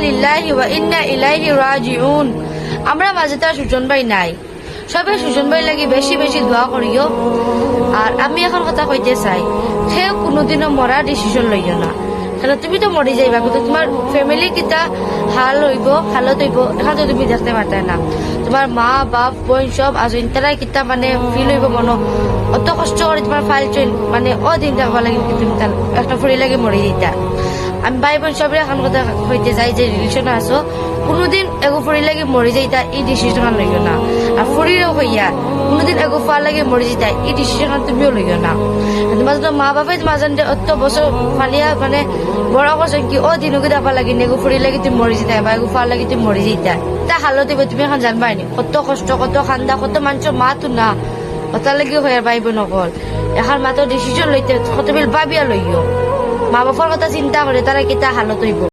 লিল্লাহি ওয়া ইন্না ইলাইহি রাজিউন। আমরা মাঝে তো সুজন ভাই নাই, সবাই সুজন ভাই লাগি বেশি বেশি দোয়া করিও। আর আমি এখন কথা কইতে চাই, সেও কোনোদিনও মরা ডিসিশন লইও না, কারণ তুমি তো মরে যাইবা, কিন্তু তোমার ফ্যামিলি কিতা হাল হইব, হালত হইব এখন তো তুমি দেখতে পারতে না। তোমার মা বাপ বোন সব আছেন, তারাই কিতা মানে ফিল হইব মনো, অত কষ্ট করে তোমার ফাইল চইন মানে দিন থাকবা লাগে, তুমি তার একটা ফুড়ি লাগে মরে যেতা। আমি ভাই বোন সবের এখন কথা হইতে যাই যে রিলেশন আছো, কোনোদিন এগো ফুড়ি লাগে মরে যাইতা এই ডিসিশন লইও না। আর ফুড়িরও হইয়া কোনোদিন এগো ফার লাগে মরে যেতা এই ডিসিশন তুমিও লইও না। তোমার তো মা বাবাই তোমার জানতে অত বছর ফালিয়া মানে বড় করছেন কি দিনকে দেখা লাগে এগো ফুড়ি লাগে তুমি মরে যেতা বা এগো ফার লাগে তুমি মরে যেতা, তা হালত তুমি এখন জানবাই নি কত কষ্ট কত খান্দা কত মানুষের মা তো না কথা লাগে হয়ে ভাই বোন নকল এখন মাত্র ডিসিশন লইতে কত বিল ভাবিয়া লইও। মা বাবার কথা চিন্তা করে তারা কিতা হালত হইব।